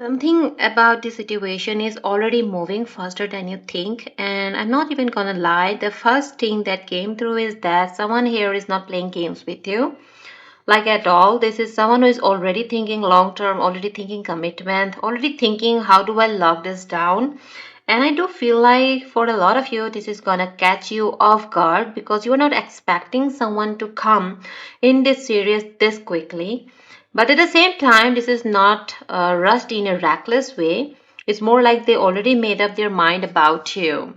Something about the situation is already moving faster than you think, and I'm not even gonna lie. The first thing that came through is that someone here is not playing games with you, like at all. This is someone who is already thinking long term, already thinking commitment, already thinking, how do I lock this down? And I do feel like for a lot of you, this is gonna catch you off guard because you are not expecting someone to come in this serious this quickly. But at the same time, this is not rushed in a reckless way. It's more like they already made up their mind about you.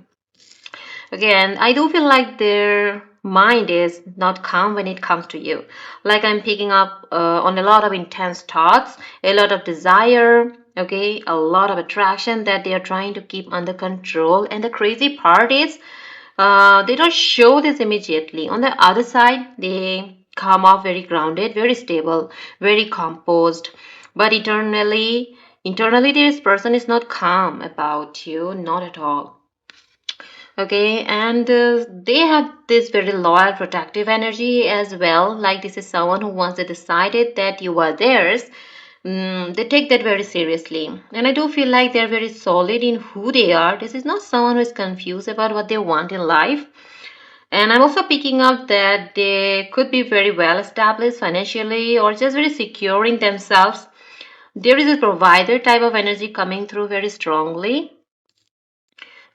Again, I do feel like their mind is not calm when it comes to you. Like I'm picking up on a lot of intense thoughts, a lot of desire, okay, a lot of attraction that they are trying to keep under control. And the crazy part is, they don't show this immediately. On the other side, they come off very grounded, very stable, very composed. But internally, this person is not calm about you, not at all. Okay, and they have this very loyal, protective energy as well. Like this is someone who once they decided that you are theirs, they take that very seriously. And I do feel like they're very solid in who they are. This is not someone who is confused about what they want in life. And I'm also picking up that they could be very well established financially or just very secure in themselves. There is a provider type of energy coming through very strongly.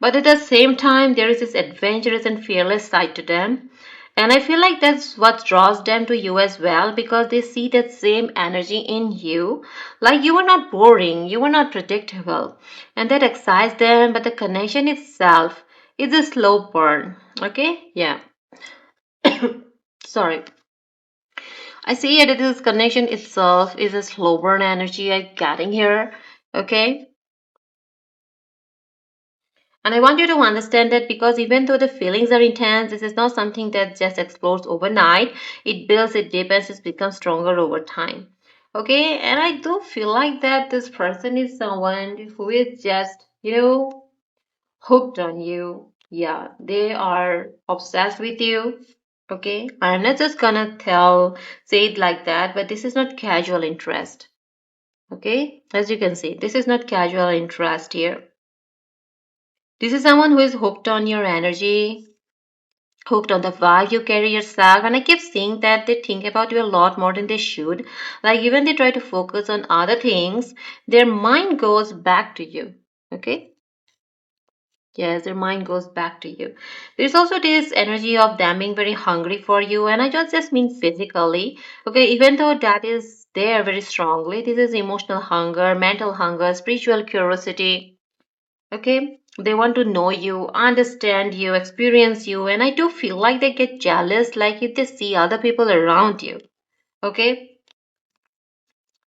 But at the same time, there is this adventurous and fearless side to them. And I feel like that's what draws them to you as well because they see that same energy in you. Like you are not boring, you are not predictable. And that excites them, but the connection itself is a slow burn. Okay? Yeah. Sorry. I see that this connection itself is a slow burn energy I'm getting here. Okay? And I want you to understand that because even though the feelings are intense, this is not something that just explodes overnight. It builds, it deepens, it becomes stronger over time. Okay, and I do feel like that this person is someone who is just, hooked on you. Yeah, they are obsessed with you. Okay, I'm not just gonna say it like that, but this is not casual interest. Okay, as you can see, this is not casual interest here. This is someone who is hooked on your energy, hooked on the vibe you carry yourself. And I keep seeing that they think about you a lot more than they should. Like, even they try to focus on other things, their mind goes back to you. Okay? Yes, their mind goes back to you. There's also this energy of them being very hungry for you, and I don't just mean physically. Okay, even though that is there very strongly, this is emotional hunger, mental hunger, spiritual curiosity. Okay, they want to know you, understand you, experience you, and I do feel like they get jealous like if they see other people around you. Okay,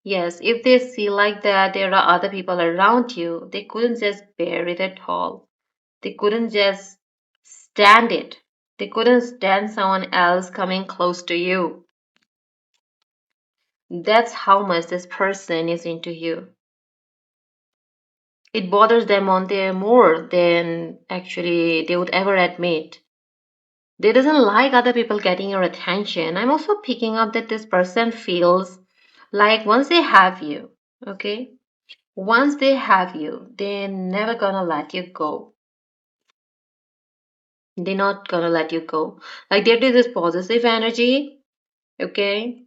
yes, if they see like that there are other people around you, they couldn't just bear it at all. They couldn't just stand it. They couldn't stand someone else coming close to you. That's how much this person is into you. It bothers them on there more than actually they would ever admit. They doesn't like other people getting your attention. I'm also picking up that this person feels like once they have you, okay? Once they have you, they're never gonna let you go. They're not gonna let you go. Like there is this possessive energy, okay?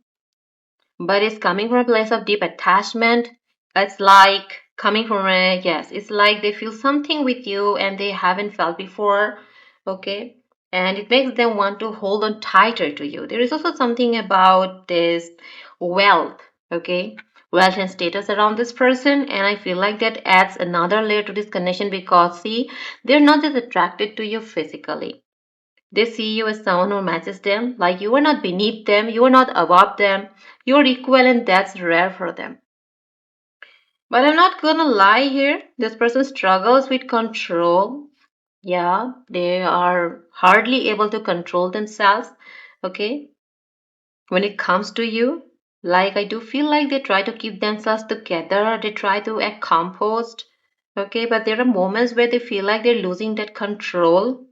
But it's coming from a place of deep attachment. It's like coming from yes, it's like they feel something with you and they haven't felt before, okay? And it makes them want to hold on tighter to you. There is also something about this wealth, okay? Wealth and status around this person, and I feel like that adds another layer to this connection because, see, they're not just attracted to you physically, they see you as someone who matches them, like you are not beneath them, you are not above them, you are equal, and that's rare for them. But I'm not gonna lie here, this person struggles with control. Yeah, they are hardly able to control themselves, okay, when it comes to you. Like, I do feel like they try to keep themselves together, they try to act composed, okay, but there are moments where they feel like they're losing that control.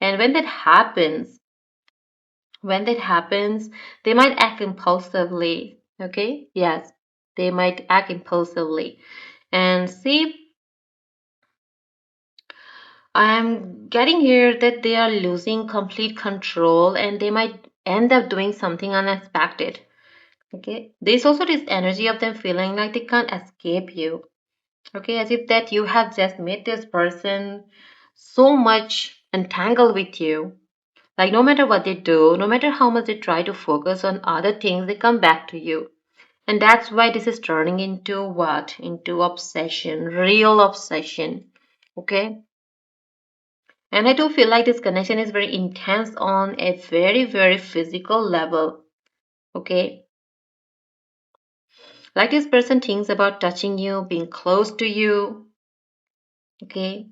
And when that happens, they might act impulsively. Okay? Yes, they might act impulsively. And see, I'm getting here that they are losing complete control and they might end up doing something unexpected. Okay, there's also this energy of them feeling like they can't escape you. Okay, as if that you have just made this person so much entangled with you. Like no matter what they do, no matter how much they try to focus on other things, they come back to you. And that's why this is turning into what? Into obsession, real obsession. Okay? And I do feel like this connection is very intense on a very, very physical level. Okay? Like this person thinks about touching you, being close to you. Okay?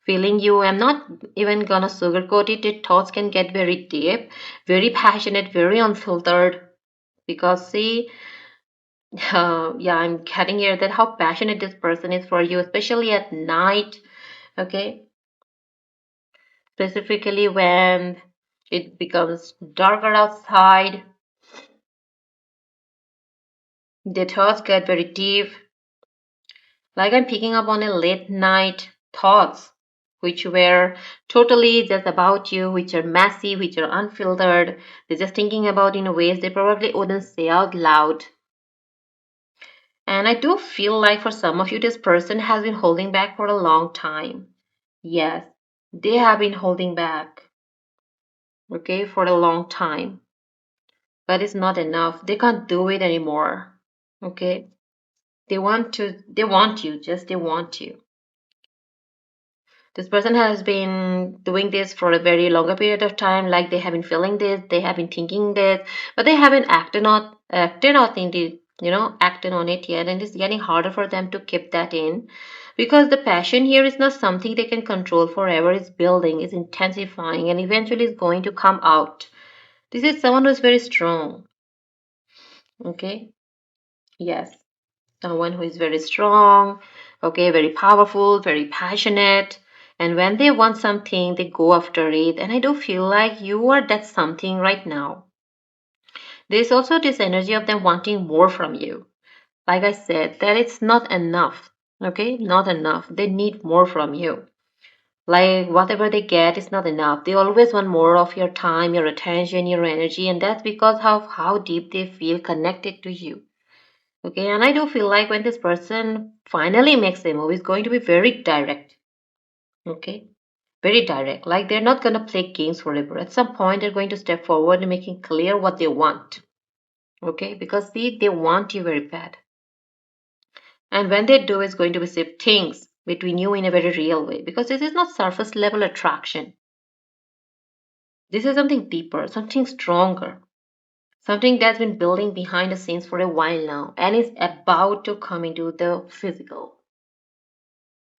Feeling you. I'm not even gonna sugarcoat it. Your thoughts can get very deep, very passionate, very unfiltered. Because see, yeah, I'm getting here that how passionate this person is for you, especially at night. Okay, specifically when it becomes darker outside, the thoughts get very deep. Like I'm picking up on a late night thoughts, which were totally just about you, which are messy, which are unfiltered. They're just thinking about in ways they probably wouldn't say out loud. And I do feel like for some of you, this person has been holding back for a long time. Yes, they have been holding back, okay, for a long time. But it's not enough. They can't do it anymore, okay? They want you, just they want you. This person has been doing this for a very longer period of time, like they have been feeling this, they have been thinking this, but they haven't acted on it yet, and it's getting harder for them to keep that in because the passion here is not something they can control forever. It's building, it's intensifying, and eventually it's going to come out. This is someone who is very strong. Okay, yes, someone who is very strong, okay, very powerful, very passionate. And when they want something, they go after it. And I do feel like you are that something right now. There's also this energy of them wanting more from you. Like I said, that it's not enough. Okay, not enough. They need more from you. Like whatever they get is not enough. They always want more of your time, your attention, your energy, and that's because of how deep they feel connected to you. Okay, and I do feel like when this person finally makes a move, it's going to be very direct. Okay, very direct. Like they're not gonna play games forever. At some point, they're going to step forward and making clear what they want. Okay, because see, they want you very bad. And when they do, it's going to be safe things between you in a very real way. Because this is not surface level attraction. This is something deeper, something stronger, something that's been building behind the scenes for a while now and is about to come into the physical.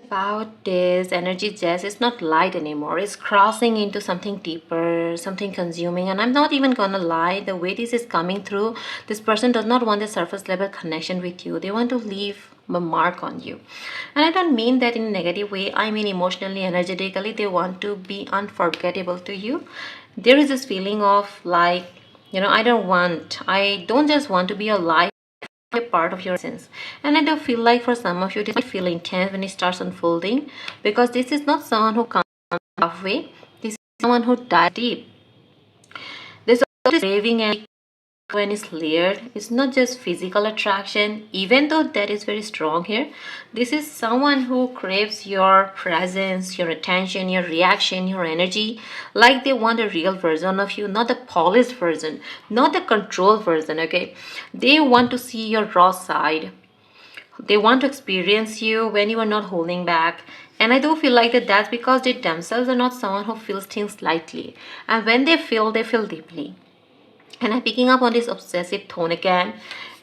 About this energy jazz is not light anymore. It's crossing into something deeper, something consuming. And I'm not even gonna lie, the way this is coming through, this person does not want a surface level connection with you. They want to leave a mark on you. And I don't mean that in a negative way. I mean emotionally, energetically, they want to be unforgettable to you. There is this feeling of like, I don't just want to be alive, a part of your sense. And I do feel like for some of you this might feel intense when it starts unfolding because this is not someone who comes halfway. This is someone who dives deep. There's always craving and when it's layered, it's not just physical attraction, even though that is very strong here. This is someone who craves your presence, your attention, your reaction, your energy, like they want a real version of you, not a polished version, not a controlled version, okay? They want to see your raw side. They want to experience you when you are not holding back. And I do feel like that's because they themselves are not someone who feels things lightly. And when they feel deeply. And I'm picking up on this obsessive tone again.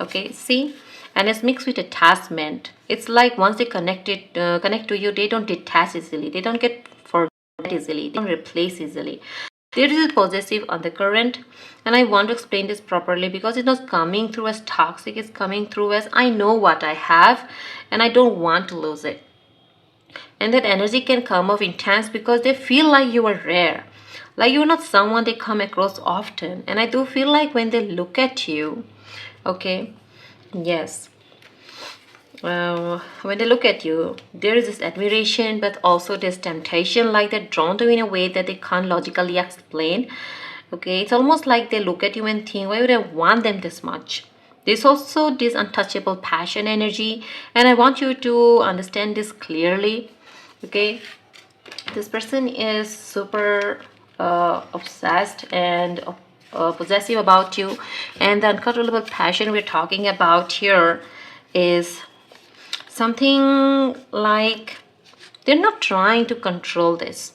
Okay, see? And it's mixed with attachment. It's like once they connect to you, they don't detach easily. They don't get forget easily. They don't replace easily. There is a possessive undercurrent, and I want to explain this properly because it's not coming through as toxic. It's coming through as I know what I have, and I don't want to lose it. And that energy can come off intense because they feel like you are rare, like you're not someone they come across often. And I do feel like when they look at you, okay, yes, when they look at you, there is this admiration, but also this temptation, like they're drawn to you in a way that they can't logically explain. Okay, it's almost like they look at you and think, why would I want them this much? There's also this untouchable passion energy, and I want you to understand this clearly. Okay, this person is super obsessed and possessive about you, and the uncontrollable passion we're talking about here is something like they're not trying to control this.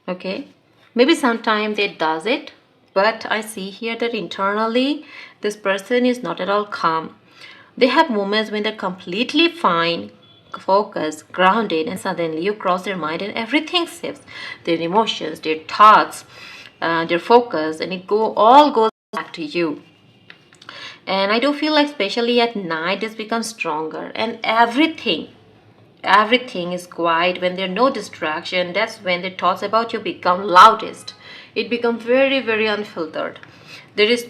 Okay, maybe sometime they does it, but I see here that internally this person is not at all calm. They have moments when they're completely fine, focused, grounded, and suddenly you cross their mind and everything shifts. Their emotions, their thoughts, their focus, and all goes back to you. And I do feel like especially at night this becomes stronger, and everything is quiet. When there's no distraction, that's when the thoughts about you become loudest. It becomes very unfiltered. There is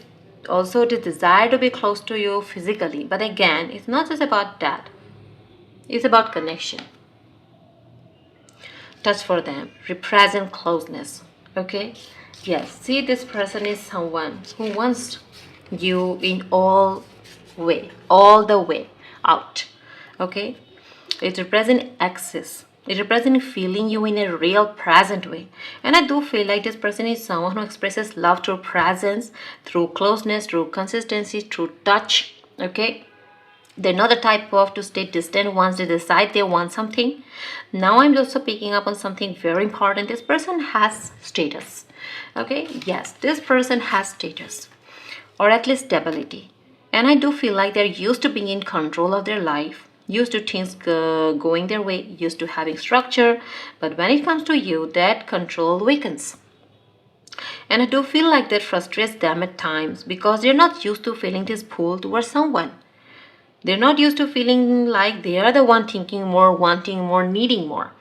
also the desire to be close to you physically, but again, it's not just about that. It's about connection. Touch for them represent closeness. Okay, yes, see, this person is someone who wants you in all the way out. Okay, it represents access. It represents feeling you in a real present way. And I do feel like this person is someone who expresses love through presence, through closeness, through consistency, through touch. Okay, they're not the type of to stay distant once they decide they want something. Now I'm also picking up on something very important. This person has status. Okay, yes, this person has status, or at least stability. And I do feel like they're used to being in control of their life, used to things going their way, used to having structure. But when it comes to you, that control weakens. And I do feel like that frustrates them at times because they're not used to feeling this pull towards someone. They're not used to feeling like they are the one thinking more, wanting more, needing more.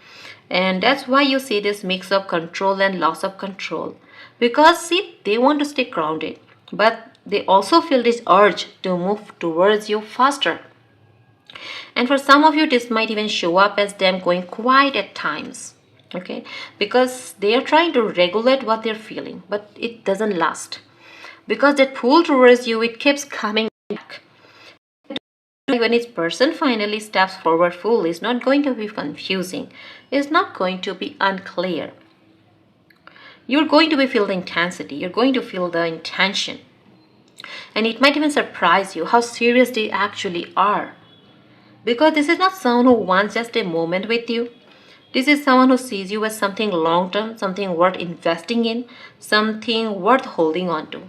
And that's why you see this mix of control and loss of control. Because, see, they want to stay grounded, but they also feel this urge to move towards you faster. And for some of you, this might even show up as them going quiet at times. Okay, because they are trying to regulate what they're feeling, but it doesn't last. Because that pull towards you, it keeps coming back. When each person finally steps forward fully, it's not going to be confusing. It's not going to be unclear. You're going to feel the intensity. You're going to feel the intention. And it might even surprise you how serious they actually are. Because this is not someone who wants just a moment with you. This is someone who sees you as something long-term, something worth investing in, something worth holding on to.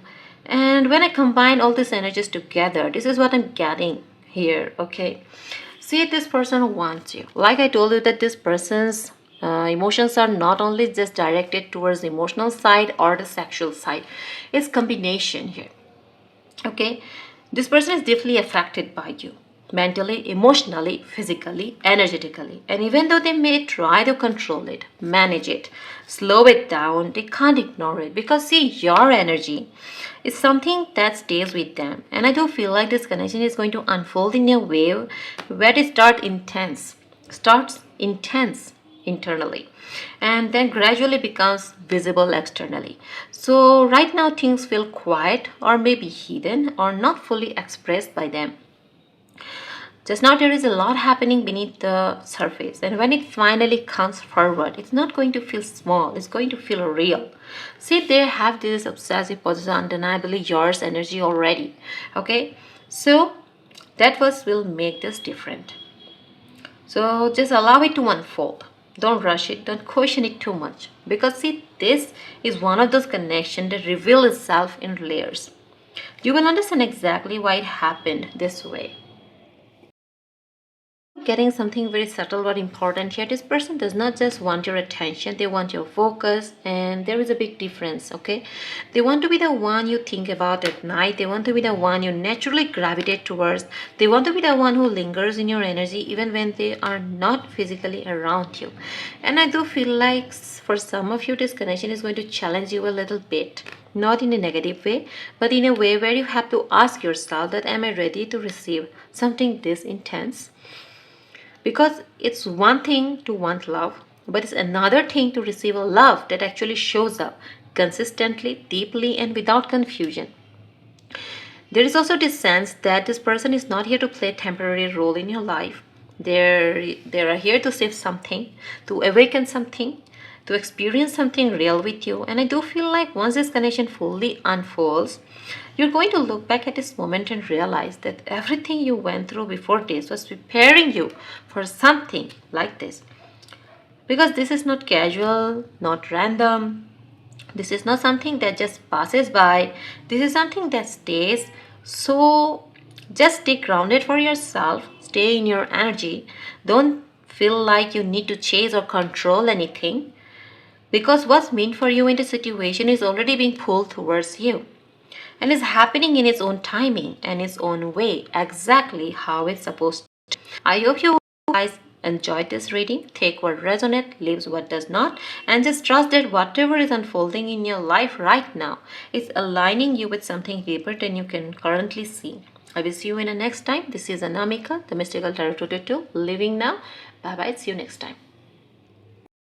And when I combine all these energies together, this is what I'm getting here. Okay, see, this person wants you. Like I told you that this person's emotions are not only just directed towards the emotional side or the sexual side. It's combination here. Okay, this person is deeply affected by you mentally, emotionally, physically, energetically. And even though they may try to control it, manage it, slow it down, they can't ignore it because, see, your energy is something that stays with them. And I do feel like this connection is going to unfold in a way where it starts intense internally and then gradually becomes visible externally. So right now things feel quiet or maybe hidden or not fully expressed by them. Just now there is a lot happening beneath the surface, and when it finally comes forward, it's not going to feel small, it's going to feel real. See, they have this obsessive possessive undeniably yours energy already. Okay, so that was will make this different. So just allow it to unfold. Don't rush it, don't question it too much. Because see, this is one of those connections that reveal itself in layers. You will understand exactly why it happened this way. Getting something very subtle but important here. This person does not just want your attention, they want your focus, and there is a big difference. Okay, they want to be the one you think about at night. They want to be the one you naturally gravitate towards. They want to be the one who lingers in your energy even when they are not physically around you. And I do feel like for some of you this connection is going to challenge you a little bit. not in a negative way, but in a way where you have to ask yourself that am I ready to receive something this intense? Because it's one thing to want love, but it's another thing to receive a love that actually shows up consistently, deeply, and without confusion. There is also this sense that this person is not here to play a temporary role in your life. They are here to save something, to awaken something, to experience something real with you. And I do feel like once this connection fully unfolds, you're going to look back at this moment and realize that everything you went through before this was preparing you for something like this. Because this is not casual, not random, this is not something that just passes by. This is something that stays. So just stay grounded for yourself. Stay in your energy. Don't feel like you need to chase or control anything. Because what's meant for you in the situation is already being pulled towards you. And is happening in its own timing and its own way, exactly how it's supposed to. I hope you guys enjoyed this reading. Take what resonates, leaves what does not, and just trust that whatever is unfolding in your life right now is aligning you with something deeper than you can currently see. I will see you in the next time. This is Anamika, the Mystical Tarot Tutor, living now. Bye bye. See you next time.